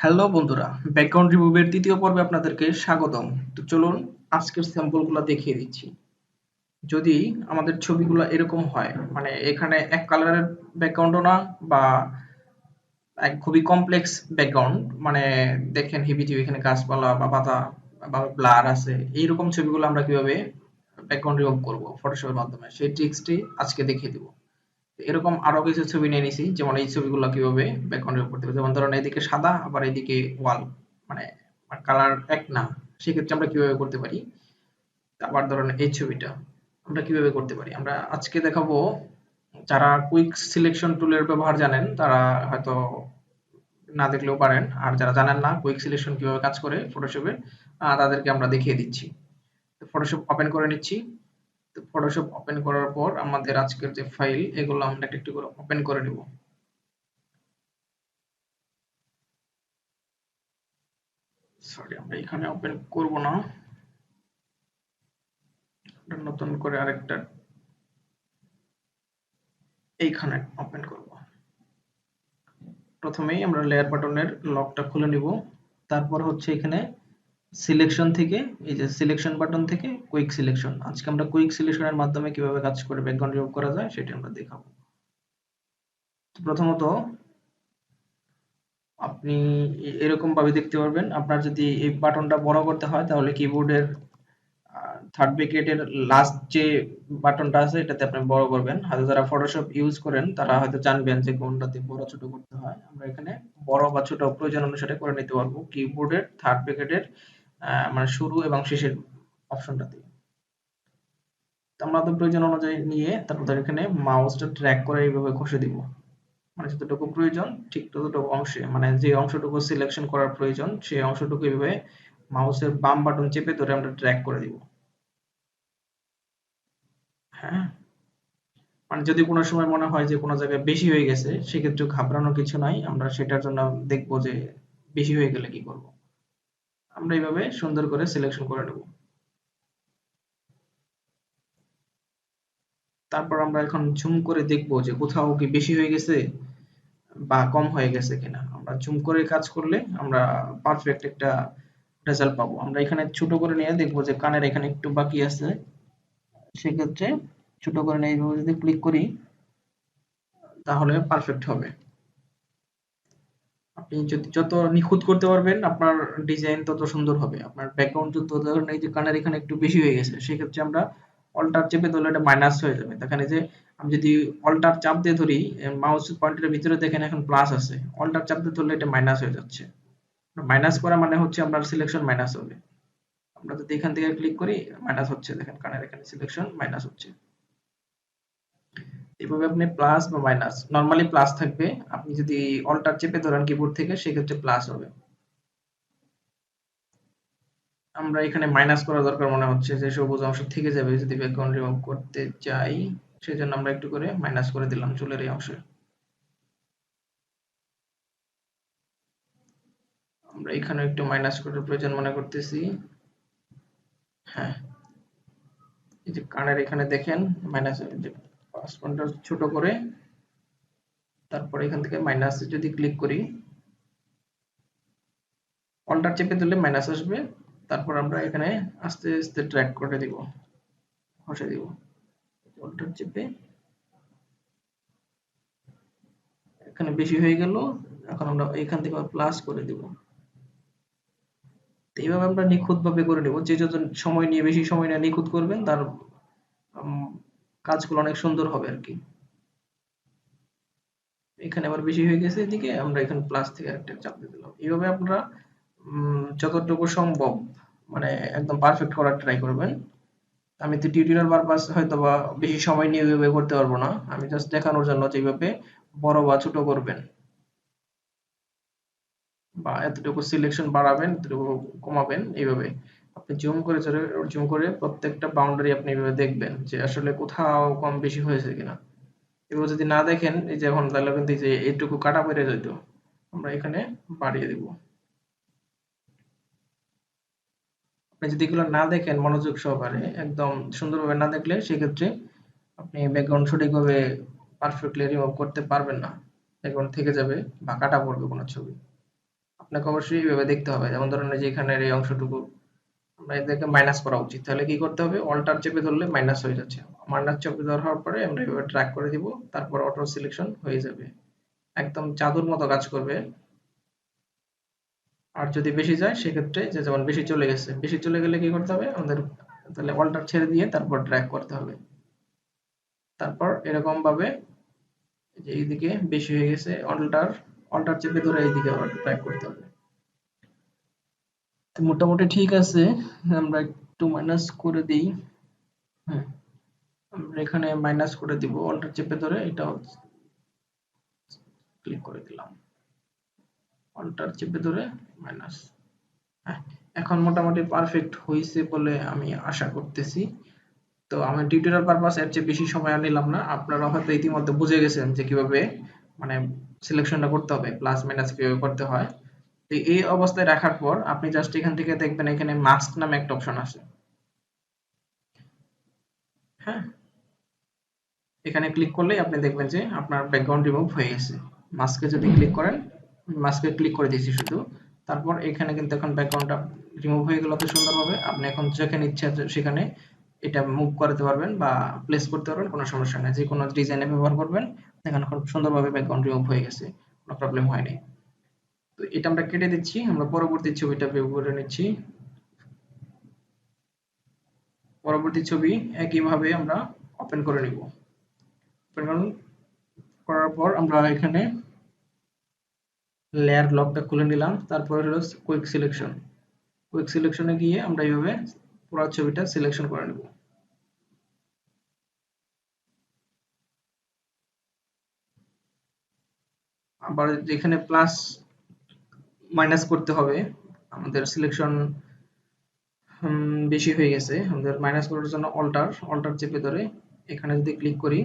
Hello বন্ধুরা, background রিমুভের তৃতীয় পর্বে আপনাদেরকে স্বাগতম। তো চলুন আজকের স্যাম্পলগুলো দেখিয়ে দিচ্ছি। যদি আমাদের ছবিগুলো এরকম হয়, মানে এখানে এক কালারের ব্যাকগ্রাউন্ডও না, বা এক খুবই কমপ্লেক্স ব্যাকগ্রাউন্ড, মানে দেখেন হিবিজিবি এখানে গাছপালা বা পাতা বা ব্লার আছে, এইরকম ছবিগুলো আমরা কিভাবে ব্যাকগ্রাউন্ড রিমুভ করব ফটোশপের মাধ্যমে, সেই ট্রিক্সটি আজকে দেখিয়ে দিব। এরকম আরো কিছু ছবি নিয়ে নিছি, যেমন এই ছবিগুলো কিভাবে ব্যাকগ্রাউন্ড রিমুভ করতে হবে। যেমন ধরেন এদিকে সাদা, আবার এদিকে ওয়াল, মানে কালার এক না, সেক্ষেত্রে আমরা কিভাবে করতে পারি। আবার ধরেন এই ছবিটা আমরা কিভাবে করতে পারি, আমরা আজকে দেখাবো। যারা কুইক সিলেকশন টুলের ব্যবহার জানেন তারা হয়তো না দেখলেও পারেন, আর যারা জানেন না কুইক সিলেকশন কিভাবে কাজ করে ফটোশপে, তাদেরকে আমরা দেখিয়ে দিচ্ছি। তো ফটোশপ ওপেন করে নিচ্ছি। তো ফটোশপ ওপেন করার পর আমাদের আজকের যে ফাইল, এগুলো আমরা একটা একটু করে ওপেন করে নেব। সরি, আমরা এখানে ওপেন করব না, নতুন করে আরেকটা এইখানে ওপেন করব। প্রথমেই আমরা লেয়ার বাটনের লকটা খুলে নিব। তারপর হচ্ছে এখানে সিলেকশন থেকে, এই যে সিলেকশন বাটন থেকে কুইক সিলেকশন, আজকে আমরা কুইক সিলেকশনের মাধ্যমে কিভাবে কাজ করে ব্যাকগ্রাউন্ড রিমুভ করা যায় সেটা আমরা দেখাবো। তো প্রথমত আপনি এরকম ভাবে দেখতে পারবেন। আপনার যদি এই বাটনটা বড় করতে হয় তাহলে কিবোর্ডের থার্ড ব্র্যাকেটের লাস্ট যে বাটনটা আছে এটাতে আপনি বড় করবেন। হয়তো যারা ফটোশপ ইউজ করেন তারা হয়তো জানবেন যে কোনটাতে বড় ছোট করতে হয়। আমরা এখানে বড় বা ছোট প্রয়োজন অনুসারে করে নিতে পারবো কিবোর্ডের থার্ড ব্র্যাকেটের মানে শুরু এবং শেষের অপশনটাতে। তো আমরা তো প্রয়োজন অনুযায়ী নিয়ে তারপর এখানে মাউসটা ট্র্যাক করে এইভাবে ঘষে দিব, মানে যতটুকু প্রয়োজন ঠিক ততটুকু অংশে, মানে যে অংশটুকু সিলেকশন করার প্রয়োজন সেই অংশটুকু এইভাবে মাউসের বাম বাটন চেপে ধরে আমরা ড্র্যাগ করে দিব। হ্যাঁ, মানে যদি কোনো সময় মনে হয় যে কোনো জায়গায় বেশি হয়ে গেছে, সেক্ষেত্রে ঘাবড়ানোর কিছু নাই। আমরা সেটার জন্য দেখবো যে বেশি হয়ে গেলে কি করব। আমরা এইভাবে সুন্দর করে সিলেকশন করে নেব। তারপর আমরা এখন জুম করে দেখবো যে কোথাও কি বেশি হয়ে গেছে বা কম হয়ে গেছে কিনা। আমরা জুম করে কাজ করলে আমরা পারফেক্ট একটা রেজাল্ট পাবো। আমরা এখানে ছোট করে নিয়ে দেখবো যে কানের এখানে একটু বাকি আছে, সেক্ষেত্রে ছোট করে নিয়ে এইভাবে যদি ক্লিক করি তাহলে পারফেক্ট হবে। আপনি যদি যত নিখুঁত করতে পারবেন আপনার ডিজাইন তত সুন্দর হবে। আপনার ব্যাকগ্রাউন্ড যত, ধরেন এই যে কানের এখানে একটু বেশি হয়ে গেছে, সেক্ষেত্রে আমরা অল্টার চেপে ধরলে এটা মাইনাস হয়ে যাবে। এখানে যে আমি যদি অল্টার চাপ দিয়ে ধরি, মাউস পয়েন্টারের ভিতরে দেখেন এখন প্লাস আছে, অল্টার চাপ দিয়ে ধরলে এটা মাইনাস হয়ে যাচ্ছে। মাইনাস করা মানে হচ্ছে আপনার সিলেকশন মাইনাস হবে। আমরা যদি এখান থেকে ক্লিক করি মাইনাস হচ্ছে, দেখেন কানের এখানে সিলেকশন মাইনাস হচ্ছে। এভাবে আপনি প্লাস বা মাইনাস, নরমালি প্লাস থাকবে, আপনি যদি অল্টার চেপে ধরেন কিবোর্ড থেকে সেক্ষেত্রে প্লাস হবে। আমরা এখানে মাইনাস করা দরকার মনে হচ্ছে, যে সবুজ অংশ থেকে যাবে যদি ব্যাকগ্রাউন্ড রিমুভ করতে চাই, সেজন্য আমরা একটু করে মাইনাস করে দিলাম চুলের এই অংশে। আমরা এখানে একটু মাইনাস করার প্রয়োজন মনে করতেছি। হ্যাঁ, এই যে কানের এখানে দেখেন মাইনাস, যে পাঁচ পয়েন্টটা ছোট করে তারপরে এখান থেকে মাইনাস যদি ক্লিক করি, অল্টার চেপে দিলে মাইনাস আসবে। তারপর আমরা এখানে আস্তে আস্তে ড্র্যাগ করে দিব, ঘষে দিব অল্টার চেপে। এখানে বেশি হয়ে গেল, এখন আমরা এখান থেকে প্লাস করে দিব। তো এইভাবে আমরা নিখুঁত ভাবে করে নেব। যে যত সময় নিয়ে, বেশি সময় নিয়ে নিখুঁত করবেন তার কাজগুলো অনেক সুন্দর হবে আর কি। এখানে আবার বেশি হয়ে গেছে, এদিকে আমরা এখানে প্লাস থেকে একটা চাপ দিয়ে দিলাম। এইভাবে আপনারা যতটুকু সম্ভব মানে একদম পারফেক্ট করার ট্রাই করবেন। আমি তো টিউটোরিয়াল পারপাস হয়তো বা বেশি সময় নিয়ে এভাবে করতে পারবো না, আমি জাস্ট দেখানোর জন্য যে এইভাবে বড় বা ছোট করবেন, বা এতটুকু সিলেকশন বাড়াবেন, এতটুকু কমাবেন, এইভাবে আপনি জুম করে প্রত্যেকটা বাউন্ডারি আপনি এইভাবে দেখবেন যে আসলে কোথাও কম বেশি হয়েছে কিনা। এবার যদি না দেখেন, এই যে এখন তাহলে কিন্তু এই যে এইটুকু কাটা পড়ে যেত, আমরা এখানে বাড়িয়ে দিব। আপনি যদি এগুলো না দেখেন মনোযোগ সহকারে, একদম সুন্দরভাবে না দেখলে, সেক্ষেত্রে আপনি ব্যাকগ্রাউন্ড সঠিকভাবে পারফেক্টলি রিমুভ করতে পারবেন না। ব্যাকগ্রাউন্ড থেকে যাবে বা কাটা পড়বে কোনো ছবি। আপনাকে অবশ্যই এইভাবে দেখতে হবে। যেমন ধরেন এই যে এখানের এই অংশটুকু আমরা এদেরকে মাইনাস করা উচিত। তাহলে কি করতে হবে? অল্টার চেপে ধরলে মাইনাস হয়ে যাচ্ছে। মাইনাস চেপে ধরার পরে আমরা এভাবে ড্র্যাগ করে দিব, তারপর অটো সিলেকশন হয়ে যাবে। একদম জাদুর মতো কাজ করবে। আর যদি বেশি যায় সেক্ষেত্রে যে যেমন বেশি চলে গেছে, বেশি চলে গেলে কি করতে হবে আমাদের? তাহলে অল্টার ছেড়ে দিয়ে তারপর ড্র্যাগ করতে হবে। তারপর এরকম ভাবে যে এইদিকে বেশি হয়ে গেছে, অল্টার অল্টার চেপে ধরে এইদিকে আবার ড্র্যাগ করতে হবে। তো মোটামুটি ঠিক আছে। আমরা একটু মাইনাস করে দিই। হ্যাঁ, আমরা এখানে মাইনাস করে দিব, অল্টার চেপে ধরে এটা ক্লিক করে দিলাম, অল্টার চেপে ধরে মাইনাস। হ্যাঁ, এখন মোটামুটি পারফেক্ট হয়েছে বলে আমি আশা করতেছি। তো আমার টিউটোরিয়াল পারপাস এর চেয়ে বেশি সময় আর নিলাম না। আপনারা হয়তো ইতিমধ্যে বুঝে গেছেন যে কিভাবে মানে সিলেকশনটা করতে হবে, প্লাস মাইনাস কিভাবে করতে হয়। তো এই অবস্থায় রাখার পর আপনি জাস্ট এখান থেকে দেখবেন এখানে মাস্ক নামে একটা অপশন আছে। হ্যাঁ, এখানে ক্লিক করলেই আপনি দেখবেন যে আপনার ব্যাকগ্রাউন্ড রিমুভ হয়ে গেছে। মাস্কে যদি ক্লিক করেন, মাস্কে ক্লিক করে দিয়েছি শুধু, তারপর এখানে কিন্তু এখন ব্যাকগ্রাউন্ডটা রিমুভ হয়ে গেল অত সুন্দরভাবে। আপনি এখন যেখানে ইচ্ছা সেখানে এটা মুভ করতে পারবেন বা প্লেস করতে পারবেন, কোনো সমস্যা নেই। যে কোনো ডিজাইনে ব্যবহার করবেন, এখানে খুব সুন্দরভাবে ব্যাকগ্রাউন্ড রিমুভ হয়ে গেছে, কোনো প্রবলেম হয়নি। তো এটা আমরা কেটে দিচ্ছি, আমরা পরবর্তী ছবিটা ভিউ করে নিচ্ছি। পরবর্তী ছবি একইভাবে আমরা ওপেন করে নিব। ওপেন করার পর আমরা এখানে লেয়ার লকটা খুলে নিলাম, তারপর হলো কুইক সিলেকশন। কুইক সিলেকশনে গিয়ে আমরা এইভাবে পুরো ছবিটা সিলেকশন করে নেব। আবার যেখানে প্লাস মাইনাস করতে হবে, আমাদের সিলেকশন বেশি হয়ে গেছে, আমাদের মাইনাস করার জন্য অল্টার অল্টার চেপে ধরে এখানে যদি ক্লিক করি,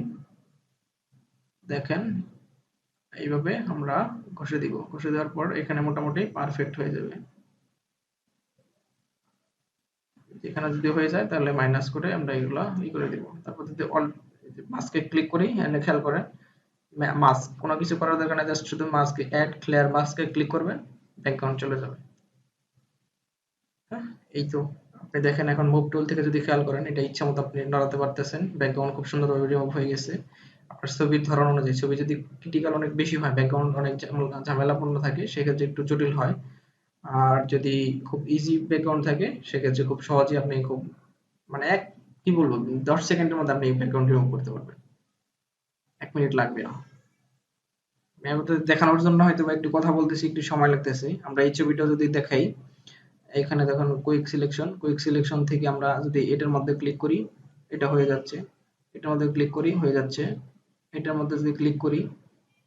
দেখেন এইভাবে আমরা ঘষে দিব। ঘষে দেওয়ার পর এখানে মোটামুটি পারফেক্ট হয়ে যাবে। এখানে যদি হয়ে যায় তাহলে মাইনাস করে আমরা এগুলো করে দিব। তারপর যদি মাস্কে ক্লিক করি, এখানে খেয়াল করেন মাস্ক কোনো কিছু করার দরকার নেই, জাস্ট শুধু মাস্কে অ্যাড ক্লিয়ার মাস্কে ক্লিক করবেন, ব্যাকগ্রাউন্ড চলে যাবে। হ্যাঁ, এই তো আপনি দেখেন এখন মুভ টুল থেকে যদি খেয়াল করেন, এটা ইচ্ছা মতো আপনি নড়াতে পারতেছেন, ব্যাকগ্রাউন্ড খুব সুন্দরভাবে রিমুভ হয়ে গেছে। আপনার ছবির ধরন অনুযায়ী, ছবি যদি ক্রিটিক্যাল অনেক বেশি হয়, ব্যাকগ্রাউন্ড অনেক ঝামেলাপূর্ণ থাকে, সেক্ষেত্রে একটু জটিল হয়। আর যদি খুব ইজি ব্যাকগ্রাউন্ড থাকে সেক্ষেত্রে খুব সহজেই আপনি খুব মানে কি বলবো, 10 সেকেন্ডের মধ্যে আপনি ব্যাকগ্রাউন্ড রিমুভ করতে পারবেন। 1 মিনিট লাগবে না। আমি আপনাদের দেখানোর জন্য হয়তো একটু কথা বলতেছি, একটু সময় লাগতেছে। আমরা এই ছবিটা যদি দেখাই, এখানে দেখুন কুইক সিলেকশন থেকে আমরা যদি এটার মধ্যে ক্লিক করি, এটা হয়ে যাচ্ছে। এটার মধ্যে ক্লিক করি, হয়ে যাচ্ছে। এটার মধ্যে যদি ক্লিক করি,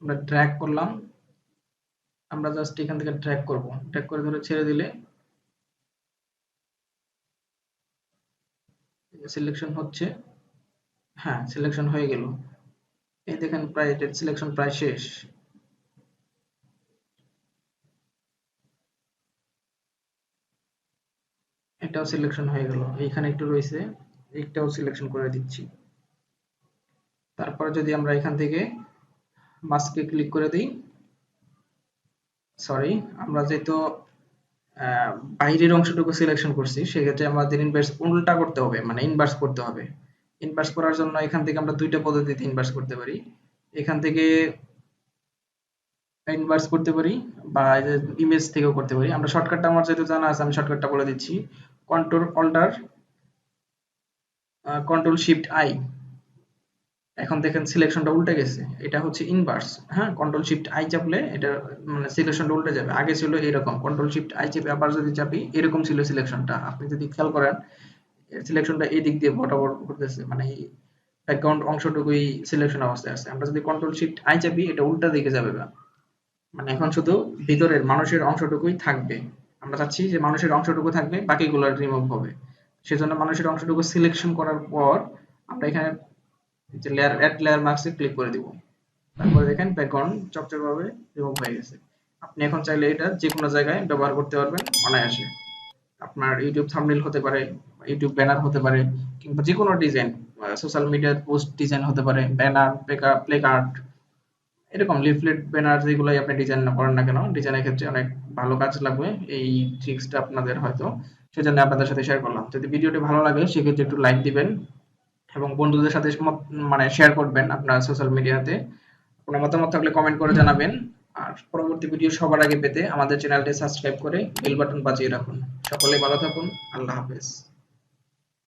আমরা ড্র্যাগ করলাম, আমরা জাস্ট এখান থেকে ড্র্যাগ করব, ড্র্যাগ করে ধরে ছেড়ে দিলে সিলেকশন হচ্ছে। হ্যাঁ, সিলেকশন হয়ে গেল। এই দেখেন প্রায় সিলেকশন প্রায় শেষ। এটাও সিলেকশন হয়ে গেল, এইখানে একটু রয়েছে, এইটাও সিলেকশন করে দিচ্ছি। তারপরে যদি আমরা এখান থেকে মাস্কে ক্লিক করে দিই, সরি, আমরা যেহেতু বাইরের অংশটুকু সিলেকশন করছি, সেক্ষেত্রে আমাদের ইনভার্স উল্টা করতে হবে, মানে ইনভার্স করতে হবে। ইনভার্স করার জন্য এখান থেকে আমরা দুইটা পদ্ধতিতে ইনভার্স করতে পারি। এখান থেকে ইনভার্স করতে পারি বা এই যে ইমেজ থেকেও করতে পারি। আমরা শর্টকাটটা আমার যেহেতু জানা আছে, আমি শর্টকাটটা বলে দিচ্ছি। Control alter control shift I. এখন দেখেন সিলেকশনটা উল্টে গেছে, এটা হচ্ছে ইনভার্স। হ্যাঁ, কন্ট্রোল শিফট আই চাপলে এটা মানে সিলেকশনটা উল্টে যাবে। আগে ছিল এরকম, কন্ট্রোল শিফট আই চেপে আবার যদি চাপি, এরকম ছিল সিলেকশনটা। আপনি যদি খেয়াল করেন সিলেকশনটা এই দিক দিয়ে বরাবর করতেছে, মানে ব্যাকগ্রাউন্ড অংশটুকুই সিলেকশন অবস্থায় আছে। আমরা যদি কন্ট্রোল শিফট আই চাপি, এটা উল্টা দিকে যাবে না, মানে এখন শুধু ভিতরের মানুষের অংশটুকুই থাকবে। আমরা চাচ্ছি যে মানুষের অংশটুকু থাকবে, বাকিগুলো রিমুভ হবে। সেজন্য মানুষের অংশটুকু সিলেকশন করার পর আমরা এখানে যে লেয়ার অ্যাড লেয়ার মাস্কে ক্লিক করে দিব। তারপরে দেখেন ব্যাকগ্রাউন্ড চকচকে রিমুভ হয়ে গেছে। আপনি এখন চাইলে এটা যে কোনো জায়গায় ব্যবহার করতে পারবেন অনায়াসে। আপনার ইউটিউব থাম্বনেল হতে পারে, ইউটিউব ব্যানার হতে পারে, কিংবা যে কোনো ডিজাইন, সোশ্যাল মিডিয়ার পোস্ট ডিজাইন হতে পারে, ব্যানার, প্লে কার্ড, এরকম লিফলেট ব্যানার যেগুলোই আপনি ডিজাইন না করেন না কেন, ডিজাইনের ক্ষেত্রে অনেক ভালো কাজ লাগবে এই ট্রিক্সটা আপনাদের হয়তো, সেজন্য আপনাদের সাথে শেয়ার করলাম। যদি ভিডিওটি ভালো লাগে সেক্ষেত্রে একটু লাইক দিবেন এবং বন্ধুদের সাথে মানে শেয়ার করবেন আপনার সোশ্যাল মিডিয়াতে। আপনার মতামত থাকলে কমেন্ট করে জানাবেন। আর পরবর্তী ভিডিও সবার আগে পেতে আমাদের চ্যানেলটি সাবস্ক্রাইব করে বেল বাটন বাজিয়ে রাখুন। সকলে ভালো থাকুন। আল্লাহ হাফেজ।